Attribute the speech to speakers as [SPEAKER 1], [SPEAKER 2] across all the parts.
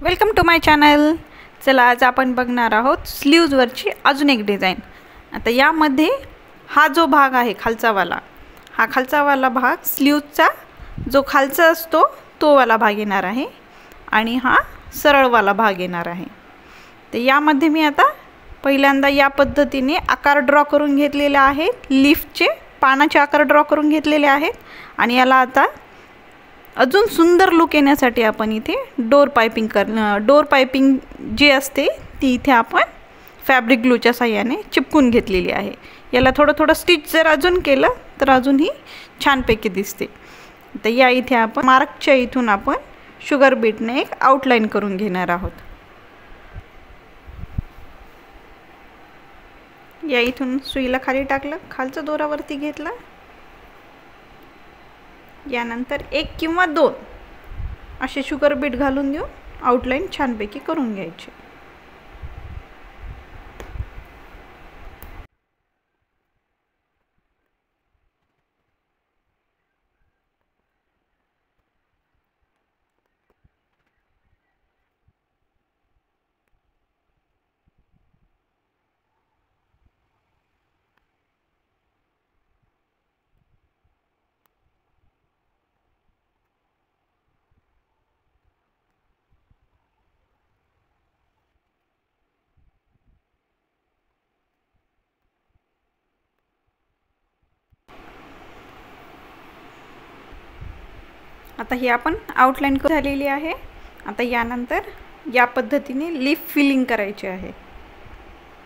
[SPEAKER 1] Welcome to my channel. चला आज आपण बघणार आहोत स्लीव्जवरची अजून एक डिझाइन। आता यामध्ये हा जो भाग आहे खालचा वाला भाग स्लीव्जचा जो खालचा असतो तो वाला भाग येणार आहे आणि हा सरळ वाला भाग येणार आहे। तर यामध्ये मी आता पहिल्यांदा या पद्धतीने आकार ड्रॉ करून घेतलेले आहेत, लीफचे पानाचे आकार ड्रॉ करून घेतलेले आहेत आणि याला आता अजून सुंदर लुक येण्यासाठी आपण इथे डोर पाइपिंग जी असते ती इथे आपण फॅब्रिक ग्लूच्या साहाय्याने चिपकून घेतलेली आहे। याला थोडं स्टिच जर अजून केलं तर अजूनही छानपैकी दिसते। तर या इथे आपण मार्कच्या इथून आपण शुगर बीटने एक आउटलाइन करून घेणार आहोत। या इथून सुईला खाली टाकलं, खालचा दोरा वरती घेतला, यानंतर एक किंवा दोन असे शुगर बीट घालून देऊन आउटलाइन छानपैकी करून घ्यायची। आता ही आपण आउटलाइन झालेली आहे। आता यानंतर या पद्धतीने लीफ फिलिंग करायची आहे।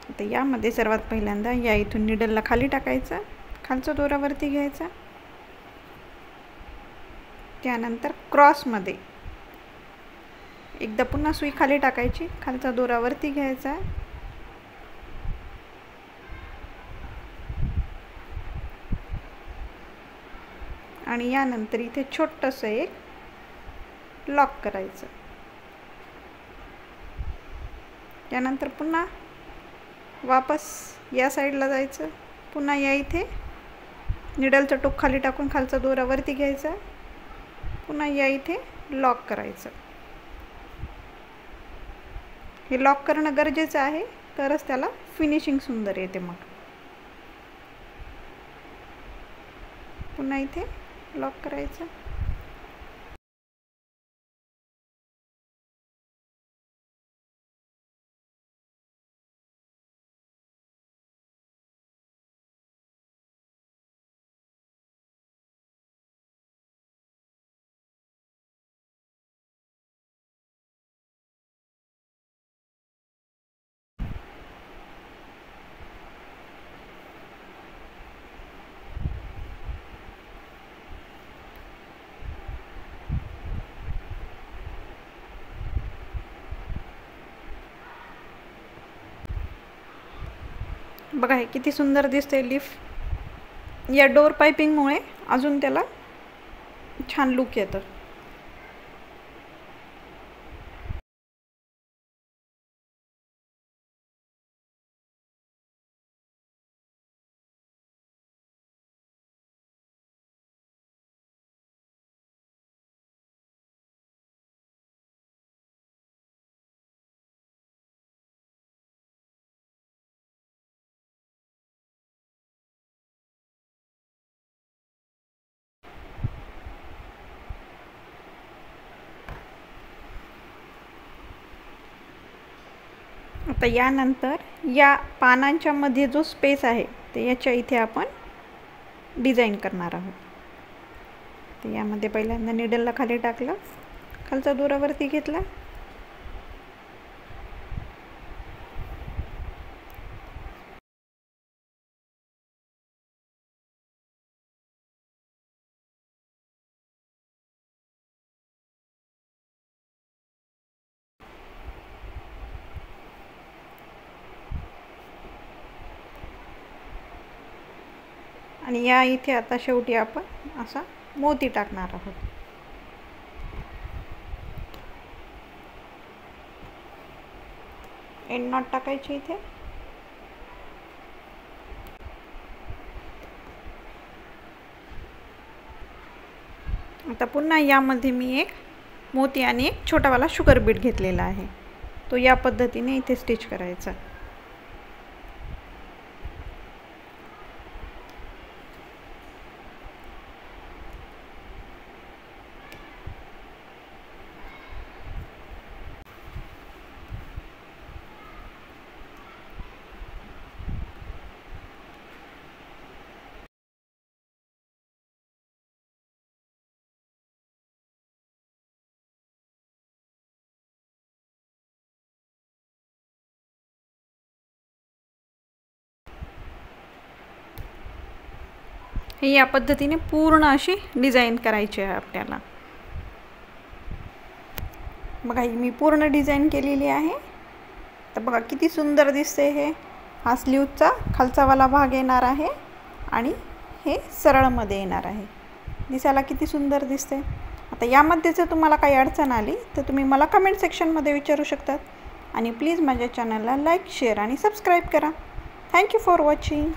[SPEAKER 1] आता यामध्ये सर्वात पहिल्यांदा या इथून निडलला खाली टाकायचा, खालचा दोरा वरती घ्यायचा, त्यानंतर क्रॉस मध्ये एकदा पुन्हा सुई खाली टाकायची, खालचा दोरा वरती घ्यायचा, आणि यानंतर इथे छोटंसं एक लॉक करायचं। त्यानंतर पुन्हा वापस या साईडला जायचं, पुन्हा या इथे निडलचं टोक खाली टाकून खालचा दोरा वरती घ्यायचा, पुन्हा या इथे लॉक करायचं। हे लॉक करणं गरजेचं आहे, तरच त्याला फिनिशिंग सुंदर येते। मग पुन्हा इथे लॉक करायचं, बघा हे किती सुंदर दिसते लीफ। या डोर पाइपिंगमुळे अजून त्याला छान लुक येतं। आता यानंतर या पानांच्या मध्ये जो स्पेस आहे ते याच्या इथे आपण डिझाइन करणार आहोत। तर यामध्ये पहिल्यांदा निडलला खाली टाकलं, खालचा दोरा वरती घेतला, आणि या इथे आता शेवटी आपण असा मोती टाकणार आहोत। एंड नॉट टाकायची इथे। आता पुन्हा यामध्ये मी एक मोती आणि एक छोटावाला शुगर बीड घेतलेला आहे, तो या पद्धतीने इथे स्टिच करायचा। हे या पद्धतीने पूर्ण अशी डिझाइन करायची आहे आपल्याला। बघा ही मी पूर्ण डिझाइन केलेली आहे। तर बघा किती सुंदर दिसते हे। हा स्लीवचा खालचा वाला भाग येणार आहे आणि हे सरळमध्ये येणार आहे। दिसायला किती सुंदर दिसते। आता यामध्ये जर तुम्हाला काही अडचण आली तर तुम्ही मला कमेंट सेक्शनमध्ये विचारू शकतात आणि प्लीज माझ्या चॅनलला लाईक, शेअर आणि सबस्क्राईब करा। Thank you for watching.